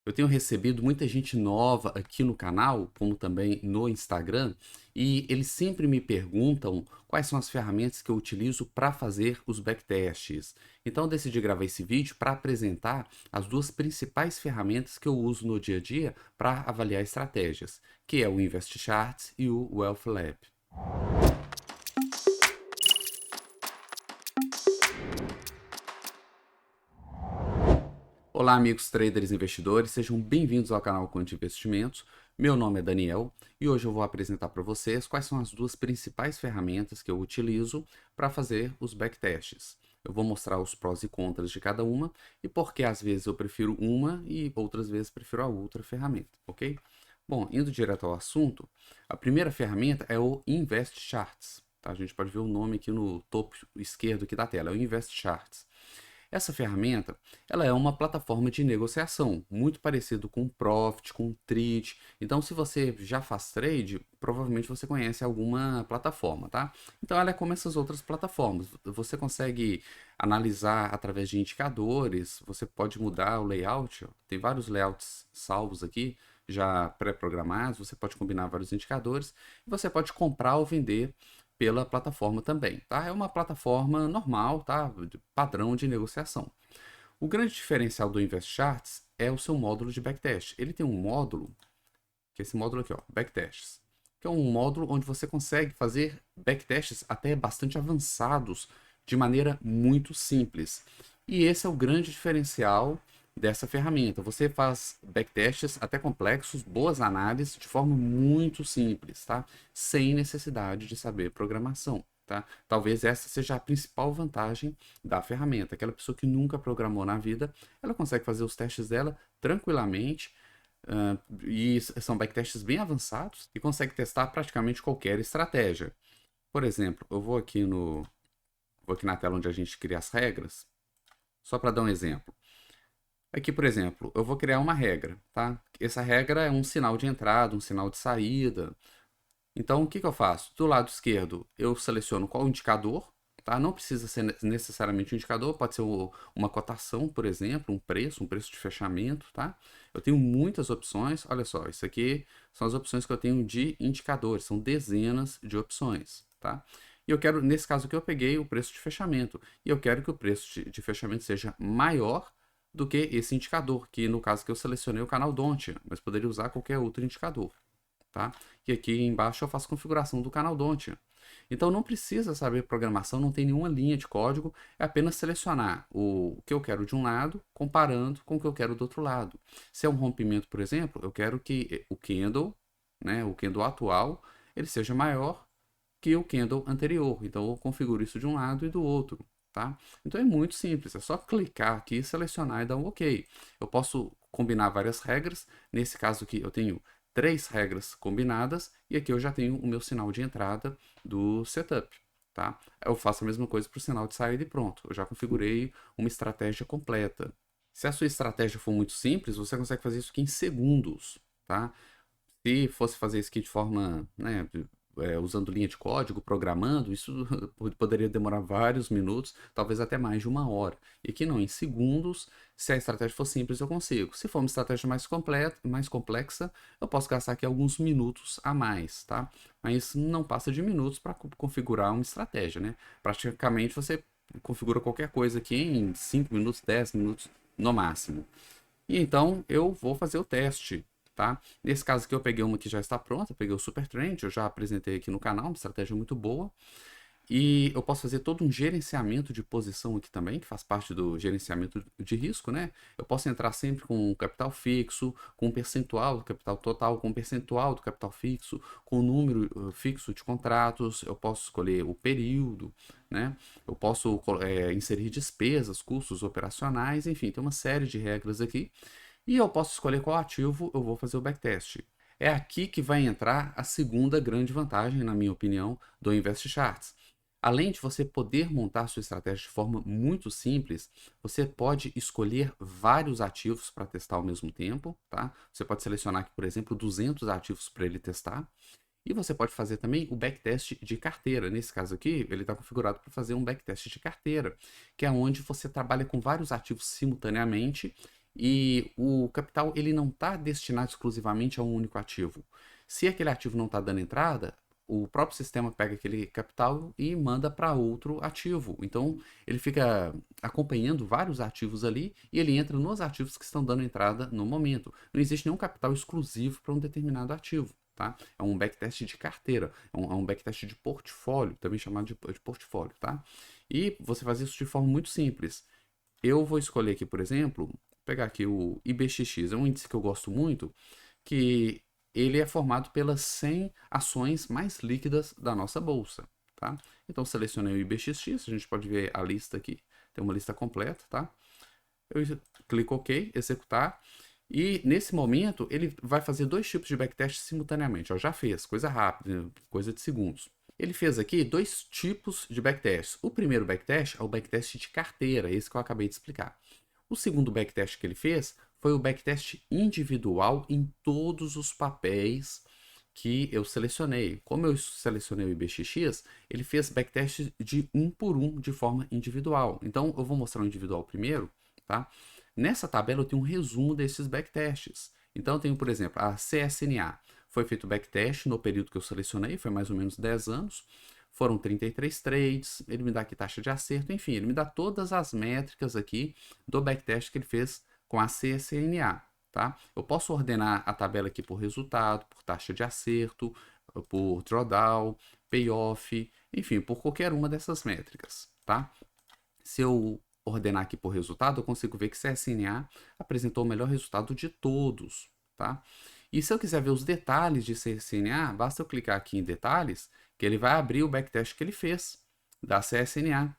Eu tenho recebido muita gente nova aqui no canal, como também no Instagram, e eles sempre me perguntam quais são as ferramentas que eu utilizo para fazer os backtests. Então, eu decidi gravar esse vídeo para apresentar as duas principais ferramentas que eu uso no dia a dia para avaliar estratégias, que é o InvestCharts e o Wealth Lab. Olá, amigos traders e investidores, sejam bem-vindos ao canal Quant Investimentos. Meu nome é Daniel e hoje eu vou apresentar para vocês quais são as duas principais ferramentas que eu utilizo para fazer os backtests. Eu vou mostrar os prós e contras de cada uma e por que às vezes eu prefiro uma e outras vezes prefiro a outra ferramenta, ok? Bom, indo direto ao assunto, a primeira ferramenta é o InvestCharts. Tá? A gente pode ver o nome aqui no topo esquerdo aqui da tela, é o InvestCharts. Essa ferramenta, ela é uma plataforma de negociação, muito parecido com o Profit, com o Trade. Então, se você já faz trade, provavelmente você conhece alguma plataforma, tá? Então, ela é como essas outras plataformas. Você consegue analisar através de indicadores, você pode mudar o layout, ó. Tem vários layouts salvos aqui, já pré-programados, você pode combinar vários indicadores, e você pode comprar ou vender pela plataforma também, tá? É uma plataforma normal, tá? Padrão de negociação. O grande diferencial do InvestCharts é o seu módulo de backtest. Ele tem um módulo, que é esse módulo aqui, ó, backtests, que é um módulo onde você consegue fazer backtests até bastante avançados de maneira muito simples. E esse é o grande diferencial dessa ferramenta. Você faz backtests até complexos, boas análises de forma muito simples, tá? Sem necessidade de saber programação. Tá? Talvez essa seja a principal vantagem da ferramenta. Aquela pessoa que nunca programou na vida, ela consegue fazer os testes dela tranquilamente, e são backtests bem avançados e consegue testar praticamente qualquer estratégia. Por exemplo, vou aqui na tela onde a gente cria as regras, só para dar um exemplo. Aqui, por exemplo, eu vou criar uma regra, tá? Essa regra é um sinal de entrada, um sinal de saída. Então, o que eu faço? Do lado esquerdo, eu seleciono qual indicador, tá? Não precisa ser necessariamente um indicador, pode ser uma cotação, por exemplo, um preço de fechamento, tá? Eu tenho muitas opções. Olha só, isso aqui são as opções que eu tenho de indicadores, são dezenas de opções, tá? E eu quero, nesse caso aqui, eu peguei o preço de fechamento e eu quero que o preço de fechamento seja maior do que esse indicador, que no caso que eu selecionei o canal Don't, mas poderia usar qualquer outro indicador, tá? E aqui embaixo eu faço configuração do canal Don't. Então não precisa saber programação, não tem nenhuma linha de código, é apenas selecionar o que eu quero de um lado, comparando com o que eu quero do outro lado. Se é um rompimento, por exemplo, eu quero que o candle, né, o candle atual, ele seja maior que o candle anterior. Então eu configuro isso de um lado e do outro. Tá? Então é muito simples, é só clicar aqui, selecionar e dar um OK. Eu posso combinar várias regras, nesse caso aqui eu tenho três regras combinadas e aqui eu já tenho o meu sinal de entrada do setup. Tá? Eu faço a mesma coisa para o sinal de saída e pronto, eu já configurei uma estratégia completa. Se a sua estratégia for muito simples, você consegue fazer isso aqui em segundos. Tá? Se fosse fazer isso aqui de forma, né, usando linha de código, programando, isso poderia demorar vários minutos, talvez até mais de uma hora. E aqui não, em segundos, se a estratégia for simples, eu consigo. Se for uma estratégia mais completa, mais complexa, eu posso gastar aqui alguns minutos a mais, tá? Mas não passa de minutos para configurar uma estratégia, né? Praticamente você configura qualquer coisa aqui em 5 minutos, 10 minutos no máximo. E então eu vou fazer o teste, tá? Nesse caso aqui eu peguei uma que já está pronta, peguei o Super Trend, eu já apresentei aqui no canal, uma estratégia muito boa. E eu posso fazer todo um gerenciamento de posição aqui também, que faz parte do gerenciamento de risco, né? Eu posso entrar sempre com um capital fixo, com um percentual do capital total, com um percentual do capital fixo, com um número fixo de contratos, eu posso escolher o período, né? Eu posso inserir despesas, custos operacionais, enfim, tem uma série de regras aqui. E eu posso escolher qual ativo eu vou fazer o backtest. É aqui que vai entrar a segunda grande vantagem, na minha opinião, do InvestCharts. Além de você poder montar sua estratégia de forma muito simples, você pode escolher vários ativos para testar ao mesmo tempo, tá? Você pode selecionar aqui, por exemplo, 200 ativos para ele testar. E você pode fazer também o backtest de carteira. Nesse caso aqui, ele está configurado para fazer um backtest de carteira, que é onde você trabalha com vários ativos simultaneamente E o capital ele não está destinado exclusivamente a um único ativo. Se aquele ativo não está dando entrada, o próprio sistema pega aquele capital e manda para outro ativo. Então, ele fica acompanhando vários ativos ali e ele entra nos ativos que estão dando entrada no momento. Não existe nenhum capital exclusivo para um determinado ativo. Tá? É um backtest de carteira, é um backtest de portfólio, também chamado de portfólio. Tá? E você faz isso de forma muito simples. Eu vou escolher aqui, por exemplo, pegar aqui o IBXX, é um índice que eu gosto muito, que ele é formado pelas 100 ações mais líquidas da nossa bolsa, tá? Então selecionei o IBXX, a gente pode ver a lista aqui, tem uma lista completa, tá? Eu clico OK, executar, e nesse momento ele vai fazer dois tipos de backtest simultaneamente. Ó, já fez, coisa rápida, coisa de segundos. Ele fez aqui dois tipos de backtest. O primeiro backtest é o backtest de carteira, esse que eu acabei de explicar. O segundo backtest que ele fez foi o backtest individual em todos os papéis que eu selecionei. Como eu selecionei o IBXX, ele fez backtest de um por um de forma individual. Então eu vou mostrar o individual primeiro, tá? Nessa tabela eu tenho um resumo desses backtests. Então eu tenho, por exemplo, a CSNA. Foi feito backtest no período que eu selecionei, foi mais ou menos 10 anos. Foram 33 trades, ele me dá aqui taxa de acerto, enfim, ele me dá todas as métricas aqui do backtest que ele fez com a CSNA, tá? Eu posso ordenar a tabela aqui por resultado, por taxa de acerto, por drawdown, payoff, enfim, por qualquer uma dessas métricas, tá? Se eu ordenar aqui por resultado, eu consigo ver que CSNA apresentou o melhor resultado de todos, tá? E se eu quiser ver os detalhes de CSNA, basta eu clicar aqui em detalhes, que ele vai abrir o backtest que ele fez da CSNA.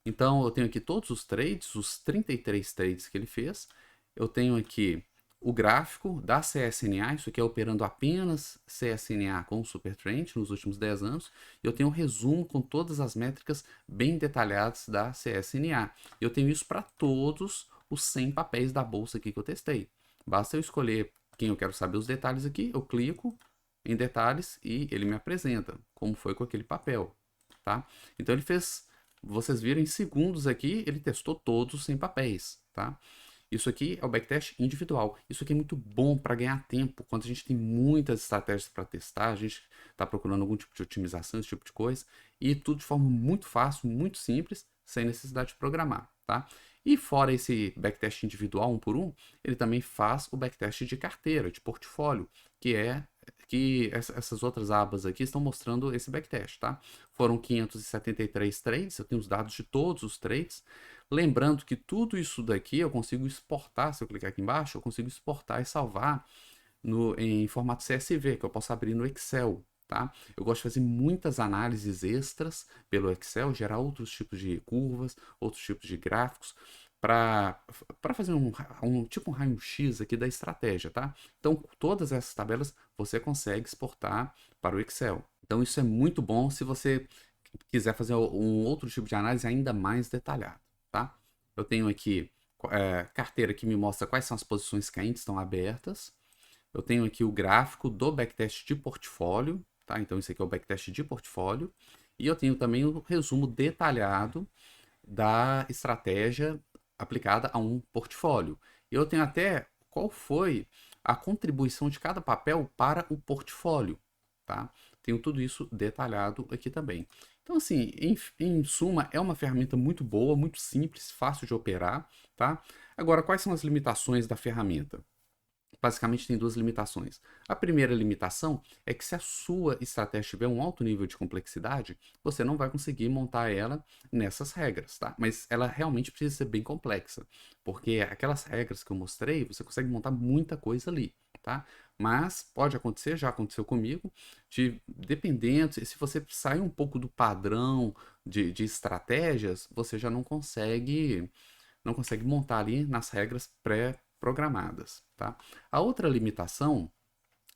Então, eu tenho aqui todos os trades, os 33 trades que ele fez. Eu tenho aqui o gráfico da CSNA, isso aqui é operando apenas CSNA com o Supertrend nos últimos 10 anos. E eu tenho um resumo com todas as métricas bem detalhadas da CSNA. Eu tenho isso para todos os 100 papéis da bolsa aqui que eu testei. Basta eu escolher quem eu quero saber os detalhes aqui, eu clico em detalhes e ele me apresenta como foi com aquele papel, tá? Então ele fez, vocês viram em segundos aqui, ele testou todos os 100 papéis, tá? Isso aqui é o backtest individual. Isso aqui é muito bom para ganhar tempo. Quando a gente tem muitas estratégias para testar, a gente está procurando algum tipo de otimização, esse tipo de coisa, e tudo de forma muito fácil, muito simples, sem necessidade de programar, tá? E fora esse backtest individual, um por um, ele também faz o backtest de carteira, de portfólio, que é que essas outras abas aqui estão mostrando esse backtest, tá? Foram 573 trades, eu tenho os dados de todos os trades. Lembrando que tudo isso daqui eu consigo exportar, se eu clicar aqui embaixo, eu consigo exportar e salvar em formato CSV, que eu posso abrir no Excel, tá? Eu gosto de fazer muitas análises extras pelo Excel, gerar outros tipos de curvas, outros tipos de gráficos, para fazer tipo um raio-x aqui da estratégia, tá? Então, todas essas tabelas você consegue exportar para o Excel. Então, isso é muito bom se você quiser fazer um outro tipo de análise ainda mais detalhado, tá? Eu tenho aqui carteira que me mostra quais são as posições que ainda estão abertas. Eu tenho aqui o gráfico do backtest de portfólio, tá? Então, isso aqui é o backtest de portfólio. E eu tenho também o resumo detalhado da estratégia aplicada a um portfólio. Eu tenho até qual foi a contribuição de cada papel para o portfólio, tá? Tenho tudo isso detalhado aqui também. Então, assim, em suma, é uma ferramenta muito boa, muito simples, fácil de operar, tá? Agora, quais são as limitações da ferramenta? Basicamente tem duas limitações. A primeira limitação é que se a sua estratégia tiver um alto nível de complexidade, você não vai conseguir montar ela nessas regras, tá? Mas ela realmente precisa ser bem complexa, porque aquelas regras que eu mostrei, você consegue montar muita coisa ali, tá? Mas pode acontecer, já aconteceu comigo, dependendo, se você sair um pouco do padrão de estratégias, você já não consegue montar ali nas regras pré-programadas, tá? A outra limitação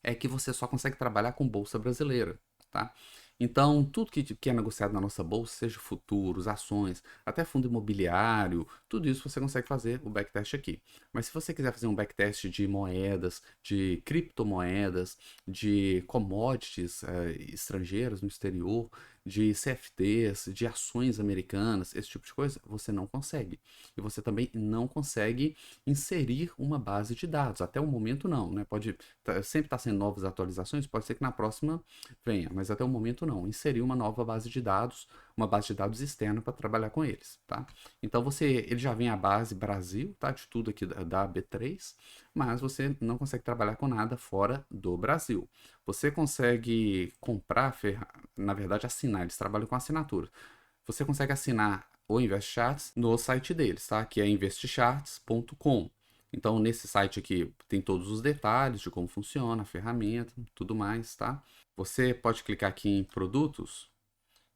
é que você só consegue trabalhar com bolsa brasileira, tá? Então, tudo que é negociado na nossa bolsa, seja futuros, ações, até fundo imobiliário, tudo isso você consegue fazer o backtest aqui. Mas se você quiser fazer um backtest de moedas, de criptomoedas, de commodities estrangeiras no exterior, de CFDs, de ações americanas, esse tipo de coisa, você não consegue. E você também não consegue inserir uma base de dados. Até o momento não, né? Pode sempre estar sendo novas atualizações, pode ser que na próxima venha, mas até o momento não. Inserir uma nova base de dados, uma base de dados externa para trabalhar com eles, tá? Então ele já vem a base Brasil, tá? De tudo aqui da B3, mas você não consegue trabalhar com nada fora do Brasil. Você consegue comprar, na verdade assinar, eles trabalham com assinatura. Você consegue assinar o InvestCharts no site deles, tá? Que é investcharts.com. Então, nesse site aqui tem todos os detalhes de como funciona a ferramenta, tudo mais, tá? Você pode clicar aqui em produtos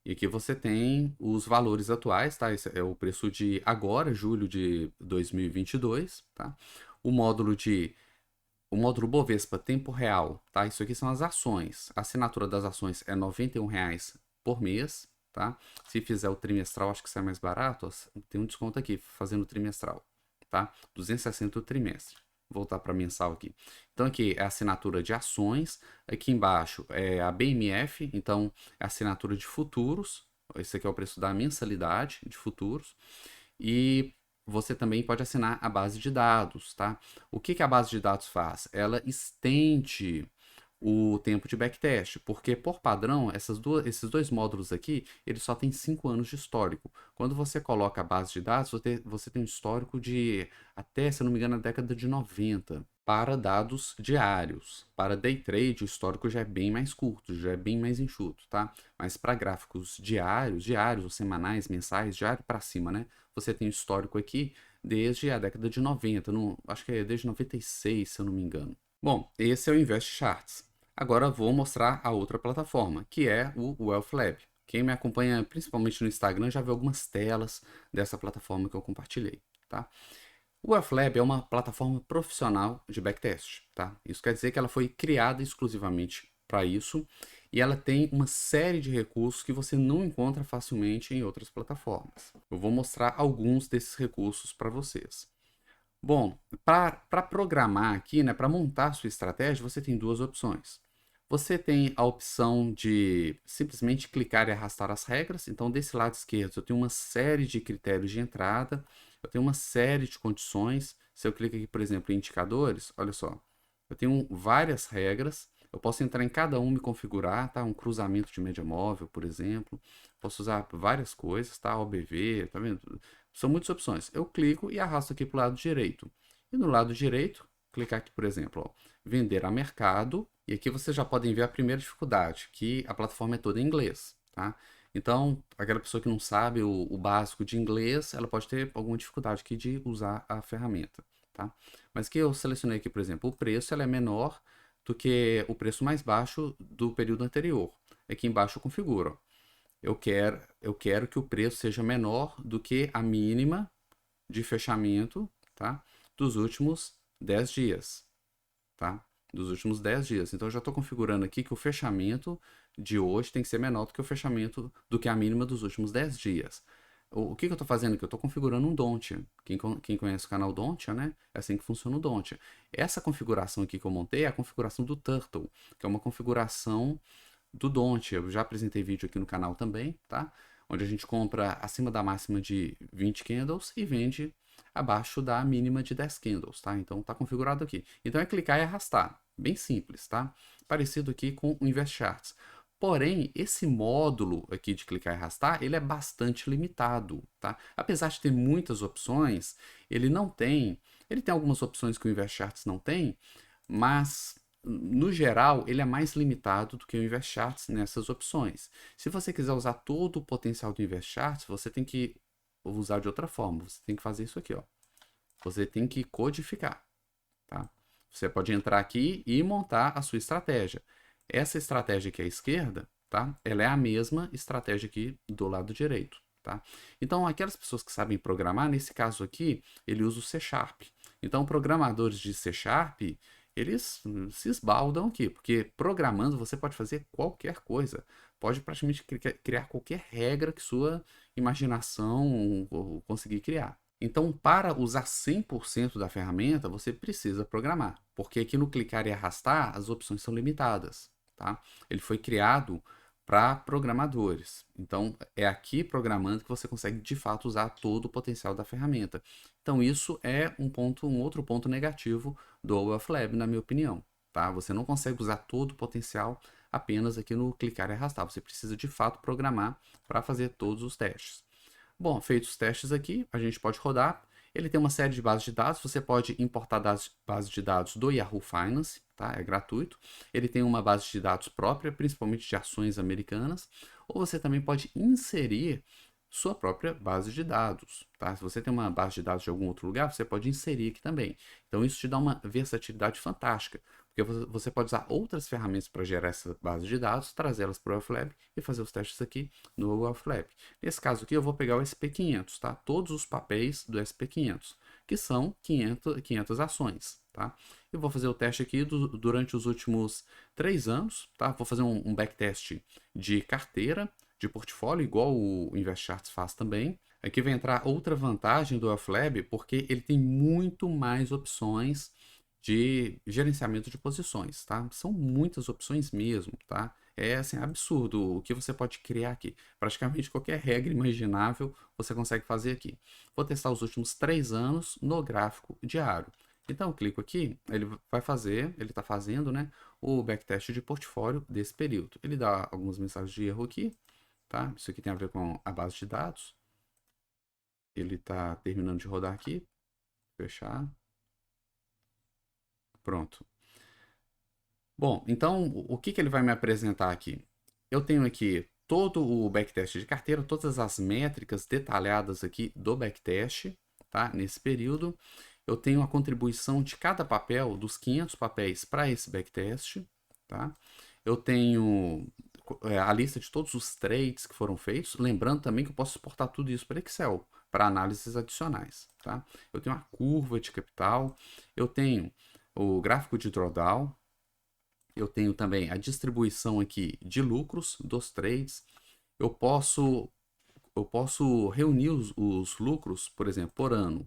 e aqui você tem os valores atuais, tá? Esse é o preço de agora, julho de 2022, tá? O módulo Bovespa tempo real, tá? Isso aqui são as ações. A assinatura das ações é R$ 91,00 por mês, tá? Se fizer o trimestral, acho que sai mais barato. Ó, tem um desconto aqui fazendo o trimestral, tá? 260 o trimestre. Vou voltar para mensal aqui. Então aqui é a assinatura de ações, aqui embaixo é a BMF, então é a assinatura de futuros. Esse aqui é o preço da mensalidade de futuros. E você também pode assinar a base de dados, tá? O que a base de dados faz? Ela estende o tempo de backtest, porque por padrão, esses dois módulos aqui, eles só têm 5 anos de histórico. Quando você coloca a base de dados, você tem um histórico de até, se eu não me engano, a década de 90 para dados diários. Para day trade, o histórico já é bem mais curto, já é bem mais enxuto, tá? Mas para gráficos diários ou semanais, mensais, diário para cima, né? Você tem o histórico aqui desde a década de 90, acho que é desde 96, se eu não me engano. Bom, esse é o Invest Charts. Agora vou mostrar a outra plataforma, que é o Wealth Lab. Quem me acompanha principalmente no Instagram já viu algumas telas dessa plataforma que eu compartilhei, tá? O Wealth Lab é uma plataforma profissional de backtest, tá? Isso quer dizer que ela foi criada exclusivamente para isso e ela tem uma série de recursos que você não encontra facilmente em outras plataformas. Eu vou mostrar alguns desses recursos para vocês. Bom, para programar aqui, né, para montar a sua estratégia, você tem duas opções. Você tem a opção de simplesmente clicar e arrastar as regras. Então, desse lado esquerdo, eu tenho uma série de critérios de entrada, eu tenho uma série de condições. Se eu clico aqui, por exemplo, em indicadores, olha só, eu tenho várias regras. Eu posso entrar em cada uma e configurar, tá? Um cruzamento de média móvel, por exemplo. Posso usar várias coisas, tá? OBV, tá vendo? São muitas opções. Eu clico e arrasto aqui para o lado direito. E no lado direito, clicar aqui, por exemplo, ó, vender a mercado. E aqui vocês já podem ver a primeira dificuldade, que a plataforma é toda em inglês, tá? Então, aquela pessoa que não sabe o básico de inglês, ela pode ter alguma dificuldade aqui de usar a ferramenta, tá? Mas que eu selecionei aqui, por exemplo, o preço ela é menor do que o preço mais baixo do período anterior. Aqui embaixo eu configuro. Eu quero que o preço seja menor do que a mínima de fechamento, tá? Dos últimos 10 dias, tá? Dos últimos 10 dias. Então, eu já estou configurando aqui que o fechamento de hoje tem que ser menor do que o fechamento, do que a mínima dos últimos 10 dias. O que eu estou fazendo aqui? Eu estou configurando um Don't. Quem conhece o canal Don't, né? É assim que funciona o Don't. Essa configuração aqui que eu montei é a configuração do Turtle, que é uma configuração do Don't. Eu já apresentei vídeo aqui no canal também, tá? Onde a gente compra acima da máxima de 20 candles e vende abaixo da mínima de 10 candles, tá? Então tá configurado aqui. Então é clicar e arrastar, bem simples, tá? Parecido aqui com o Invest Charts. Porém, esse módulo aqui de clicar e arrastar, ele é bastante limitado, tá? Apesar de ter muitas opções, ele tem algumas opções que o Invest Charts não tem, mas no geral, ele é mais limitado do que o Invest Charts nessas opções. Se você quiser usar todo o potencial do Invest Charts, você tem que usar de outra forma. Você tem que fazer isso aqui, ó. Você tem que codificar, tá? Você pode entrar aqui e montar a sua estratégia. Essa estratégia aqui à esquerda, tá? Ela é a mesma estratégia aqui do lado direito, tá? Então, aquelas pessoas que sabem programar, nesse caso aqui, ele usa o C Sharp. Então, programadores de C Sharp, eles se esbaldam aqui, porque programando você pode fazer qualquer coisa. Pode praticamente criar qualquer regra que sua imaginação conseguir criar. Então, para usar 100% da ferramenta, você precisa programar, porque aqui no clicar e arrastar, as opções são limitadas, tá? Ele foi criado para programadores. Então, é aqui programando que você consegue de fato usar todo o potencial da ferramenta. Então, isso é um outro ponto negativo do OAuth Lab, na minha opinião. Tá? Você não consegue usar todo o potencial apenas aqui no clicar e arrastar. Você precisa de fato programar para fazer todos os testes. Bom, feitos os testes aqui, a gente pode rodar. Ele tem uma série de bases de dados, você pode importar bases de dados do Yahoo Finance, tá? É gratuito. Ele tem uma base de dados própria, principalmente de ações americanas, ou você também pode inserir sua própria base de dados, tá? Se você tem uma base de dados de algum outro lugar, você pode inserir aqui também. Então isso te dá uma versatilidade fantástica, porque você pode usar outras ferramentas para gerar essa base de dados, trazê-las para o OAuth Lab e fazer os testes aqui no OAuth Lab. Nesse caso aqui, eu vou pegar o SP500, tá? Todos os papéis do SP500, que são 500 ações, tá? Eu vou fazer o teste aqui durante os últimos 3 anos, tá? Vou fazer um backtest de carteira, de portfólio, igual o InvestCharts faz também. Aqui vai entrar outra vantagem do OAuth Lab, porque ele tem muito mais opções de gerenciamento de posições, tá? São muitas opções mesmo, tá? É assim, absurdo o que você pode criar aqui. Praticamente qualquer regra imaginável você consegue fazer aqui. Vou testar os últimos 3 anos no gráfico diário. Então, eu clico aqui, ele vai fazer, ele está fazendo, né, o backtest de portfólio desse período. Ele dá algumas mensagens de erro aqui, tá? Isso aqui tem a ver com a base de dados. Ele está terminando de rodar aqui. Fechar. Pronto. Bom, então o que ele vai me apresentar aqui? Eu tenho aqui todo o backtest de carteira, todas as métricas detalhadas aqui do backtest, tá? Nesse período. Eu tenho a contribuição de cada papel, dos 500 papéis para esse backtest, tá? Eu tenho a lista de todos os trades que foram feitos, lembrando também que eu posso exportar tudo isso para Excel, para análises adicionais, tá? Eu tenho a curva de capital, eu tenho o gráfico de drawdown, eu tenho também a distribuição aqui de lucros dos trades, eu posso reunir os lucros, por exemplo, por ano.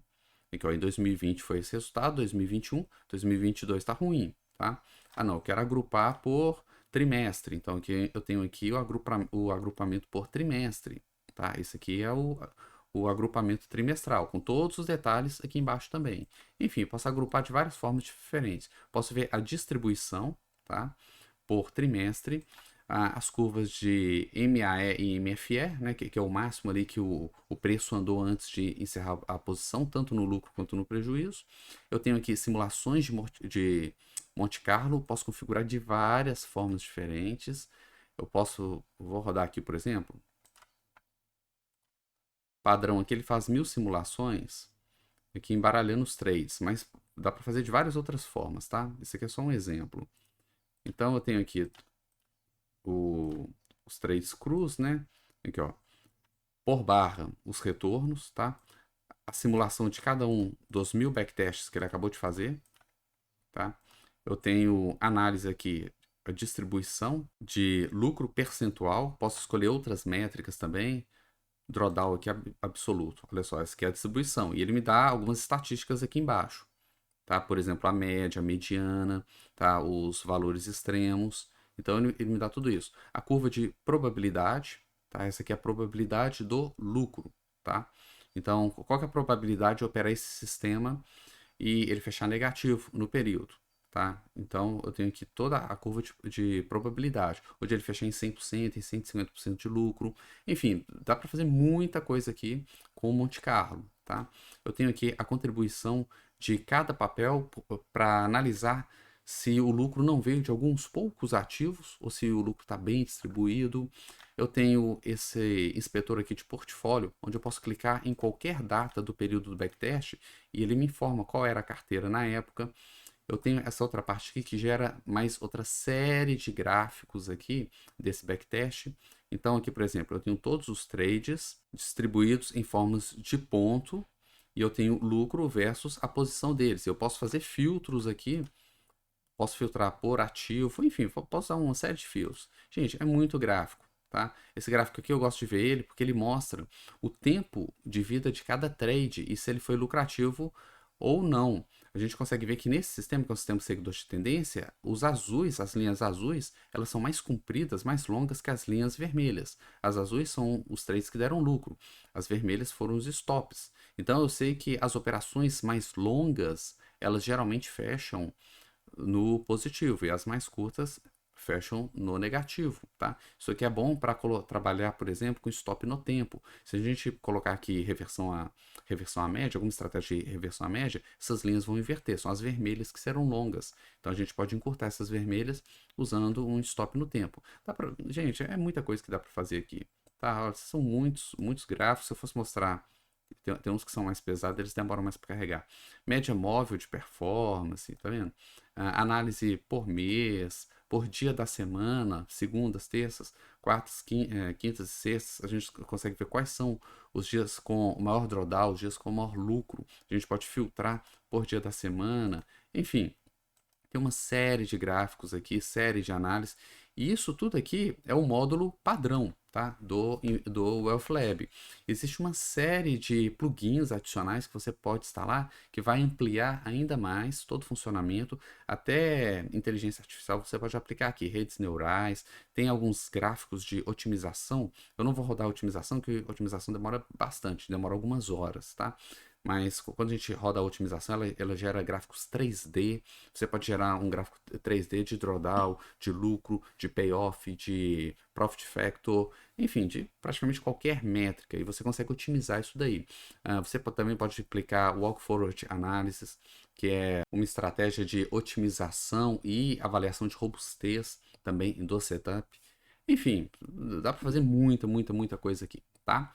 Aqui, ó, em 2020 foi esse resultado, 2021, 2022 está ruim, tá? Ah, não, eu quero agrupar por trimestre. Então, aqui eu tenho aqui o agrupamento por trimestre, tá? Esse aqui é o agrupamento trimestral, com todos os detalhes aqui embaixo também. Enfim, posso agrupar de várias formas diferentes. Posso ver a distribuição, tá? Por trimestre, as curvas de MAE e MFE, né, que é o máximo ali que o preço andou antes de encerrar a posição, tanto no lucro quanto no prejuízo. Eu tenho aqui simulações de Monte Carlo, posso configurar de várias formas diferentes. Vou rodar aqui, por exemplo. Padrão aqui, ele faz 1000 simulações, aqui embaralhando os trades, mas dá para fazer de várias outras formas, tá? Esse aqui é só um exemplo. Então, eu tenho aqui os trades crus, né? Aqui, ó, por barra, os retornos, tá? A simulação de cada um dos 1000 backtests que ele acabou de fazer, tá? Eu tenho análise aqui, a distribuição de lucro percentual, posso escolher outras métricas também, drawdown aqui absoluto, olha só, essa aqui é a distribuição, e ele me dá algumas estatísticas aqui embaixo, tá? Por exemplo, a média, a mediana, tá? Os valores extremos, então ele me dá tudo isso. A curva de probabilidade, tá? Essa aqui é a probabilidade do lucro, tá? Então, qual que é a probabilidade de operar esse sistema e ele fechar negativo no período, tá? Então, eu tenho aqui toda a curva de probabilidade, onde ele fechar em 100%, em 150% de lucro. Enfim, dá para fazer muita coisa aqui com o Monte Carlo, tá? Eu tenho aqui a contribuição de cada papel para analisar se o lucro não veio de alguns poucos ativos ou se o lucro está bem distribuído. Eu tenho esse inspetor aqui de portfólio, onde eu posso clicar em qualquer data do período do backtest e ele me informa qual era a carteira na época. Eu tenho essa outra parte aqui que gera mais outra série de gráficos aqui desse backtest. Então aqui, por exemplo, eu tenho todos os trades distribuídos em formas de ponto e eu tenho lucro versus a posição deles. Eu posso fazer filtros aqui, posso filtrar por ativo, enfim, posso usar uma série de fios. Gente, é muito gráfico, tá? Esse gráfico aqui eu gosto de ver ele porque ele mostra o tempo de vida de cada trade e se ele foi lucrativo ou não. a gente consegue ver que nesse sistema, que é o sistema seguidor de tendência, os azuis, as linhas azuis, elas são mais compridas, mais longas que as linhas vermelhas. As azuis são os trades que deram lucro, as vermelhas foram os stops. Então eu sei que as operações mais longas, elas geralmente fecham no positivo e as mais curtas fecham no negativo, tá? Isso aqui é bom para trabalhar, por exemplo, com stop no tempo. Se a gente colocar aqui reversão à média, alguma estratégia de reversão à média, essas linhas vão inverter, são as vermelhas que serão longas. Então a gente pode encurtar essas vermelhas usando um stop no tempo. Gente, é muita coisa que dá para fazer aqui, tá? Olha, são muitos gráficos. Se eu fosse mostrar, tem uns que são mais pesados, eles demoram mais para carregar. Média móvel de performance, tá vendo? Análise por mês, por dia da semana, segundas, terças, quartas, quintas e sextas, a gente consegue ver quais são os dias com maior drawdown, os dias com maior lucro. A gente pode filtrar por dia da semana, enfim. Tem uma série de gráficos aqui, série de análises, e isso tudo aqui é o módulo padrão, tá? do Wealth Lab. Existe uma série de plugins adicionais que você pode instalar que vai ampliar ainda mais todo o funcionamento, até inteligência artificial você pode aplicar aqui, redes neurais, tem alguns gráficos de otimização. Eu não vou rodar a otimização, porque a otimização demora bastante, demora algumas horas, tá? Mas quando a gente roda a otimização, ela gera gráficos 3D. Você pode gerar um gráfico 3D de drawdown, de lucro, de payoff, de profit factor, enfim, de praticamente qualquer métrica. E você consegue otimizar isso daí. Você também pode aplicar Walk Forward Analysis, que é uma estratégia de otimização e avaliação de robustez também do setup. Enfim, dá para fazer muita coisa aqui, tá?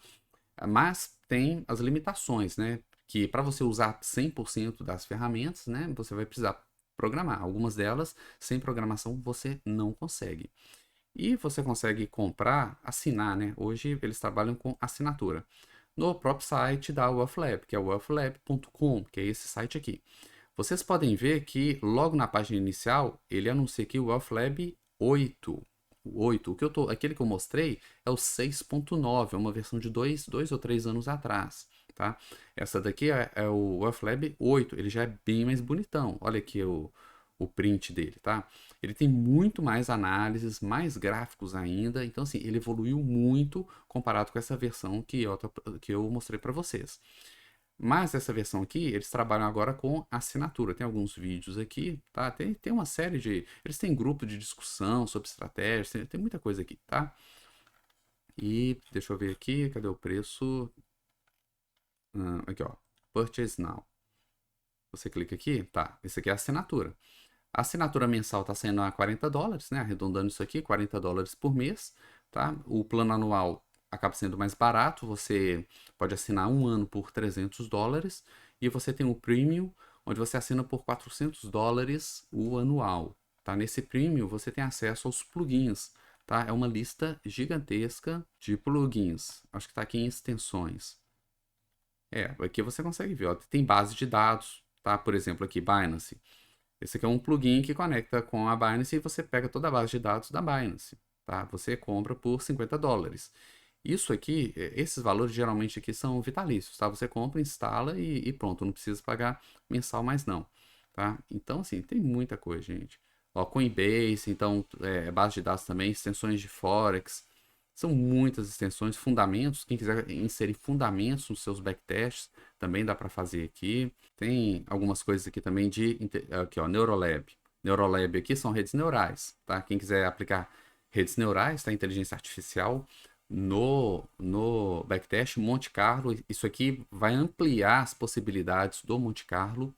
Mas tem as limitações, né? Que para você usar 100% das ferramentas, né, você vai precisar programar. Algumas delas, sem programação, você não consegue. E você consegue comprar, assinar, né? Hoje eles trabalham com assinatura. No próprio site da Wealth Lab, que é wealthlab.com, que é esse site aqui. Vocês podem ver que logo na página inicial, ele anuncia aqui o Wealth Lab 8. O 8, aquele que eu mostrei é o 6.9, é uma versão de 2 ou 3 anos atrás, tá? Essa daqui é o Wealth Lab 8, ele já é bem mais bonitão. Olha aqui o print dele, tá? Ele tem muito mais análises, mais gráficos ainda, então assim, ele evoluiu muito comparado com essa versão que eu mostrei para vocês. Mas essa versão aqui, eles trabalham agora com assinatura. Tem alguns vídeos aqui, tá? Tem uma série de... Eles têm grupo de discussão sobre estratégias, tem muita coisa aqui, tá? E deixa eu ver aqui, cadê o preço? Aqui, ó. Purchase Now. Você clica aqui, tá? Esse aqui é a assinatura. A assinatura mensal está saindo a $40, né? Arredondando isso aqui, $40 por mês, tá? O plano anual acaba sendo mais barato, você pode assinar um ano por $300 e você tem o Premium, onde você assina por $400 o anual, tá? Nesse Premium você tem acesso aos plugins, tá? É uma lista gigantesca de plugins, acho que está aqui em extensões. Aqui você consegue ver, ó, tem base de dados, tá? Por exemplo, aqui Binance. Esse aqui é um plugin que conecta com a Binance e você pega toda a base de dados da Binance, tá? Você compra por $50. Isso aqui, esses valores geralmente aqui são vitalícios, tá? Você compra, instala e pronto, não precisa pagar mensal mais não, tá? Então, assim, tem muita coisa, gente. Ó, Coinbase, então, base de dados também, extensões de Forex, são muitas extensões, fundamentos, quem quiser inserir fundamentos nos seus backtests, também dá para fazer aqui. Tem algumas coisas aqui também aqui, ó, Neurolab. Neurolab aqui são redes neurais, tá? Quem quiser aplicar redes neurais, tá? Inteligência artificial no backtest Monte Carlo, isso aqui vai ampliar as possibilidades do Monte Carlo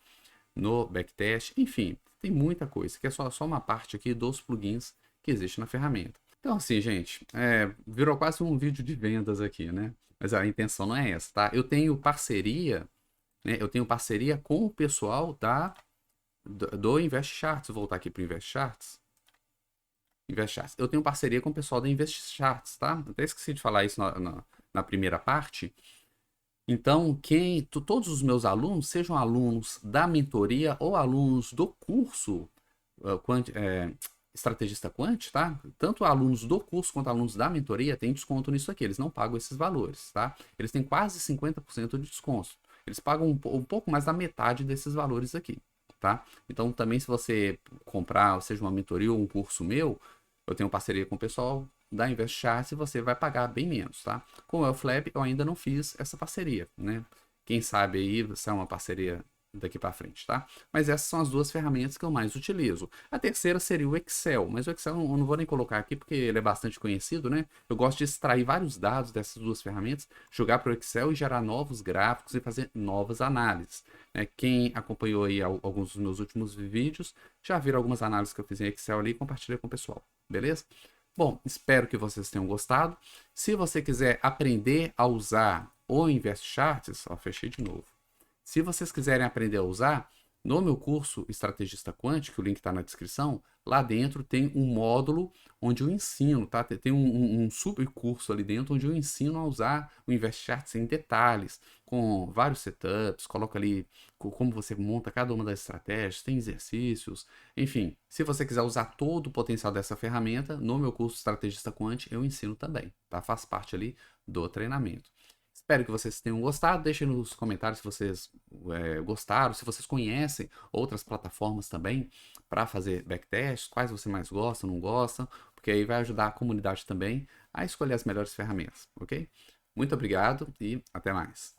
no backtest, enfim, tem muita coisa. Isso aqui é só uma parte aqui dos plugins que existe na ferramenta. Então, assim, gente, virou quase um vídeo de vendas aqui, né? Mas a intenção não é essa, tá? Eu tenho parceria, né? Eu tenho parceria com o pessoal do Invest Charts. Vou voltar aqui para o Invest Charts. Invest Charts. Eu tenho parceria com o pessoal da Invest Charts, tá? Até esqueci de falar isso na primeira parte. Então, todos os meus alunos, sejam alunos da mentoria ou alunos do curso Estrategista Quant, tá? Tanto alunos do curso quanto alunos da mentoria têm desconto nisso aqui. Eles não pagam esses valores, tá? Eles têm quase 50% de desconto. Eles pagam um pouco mais da metade desses valores aqui, tá? Então também se você comprar, seja uma mentoria ou um curso meu, eu tenho parceria com o pessoal da InvestCharts e você vai pagar bem menos, tá? Com o Elflab eu ainda não fiz essa parceria, né? Quem sabe aí se é uma parceria daqui para frente, tá? Mas essas são as duas ferramentas que eu mais utilizo. A terceira seria o Excel, mas o Excel eu não vou nem colocar aqui porque ele é bastante conhecido, né? Eu gosto de extrair vários dados dessas duas ferramentas, jogar para o Excel e gerar novos gráficos e fazer novas análises. Né? Quem acompanhou aí alguns dos meus últimos vídeos já viram algumas análises que eu fiz em Excel ali e compartilhei com o pessoal, beleza? Bom, espero que vocês tenham gostado. Se você quiser aprender a usar o InvestCharts, ó, fechei de novo. Se vocês quiserem aprender a usar, no meu curso Estrategista Quant, que o link está na descrição, lá dentro tem um módulo onde eu ensino, tá? Tem um subcurso ali dentro onde eu ensino a usar o InvestCharts em detalhes, com vários setups, coloco ali como você monta cada uma das estratégias, tem exercícios, enfim. Se você quiser usar todo o potencial dessa ferramenta, no meu curso Estrategista Quant eu ensino também, tá? Faz parte ali do treinamento. Espero que vocês tenham gostado. Deixem nos comentários se vocês gostaram, se vocês conhecem outras plataformas também para fazer backtest, quais você mais gosta, não gosta, porque aí vai ajudar a comunidade também a escolher as melhores ferramentas, ok? Muito obrigado e até mais.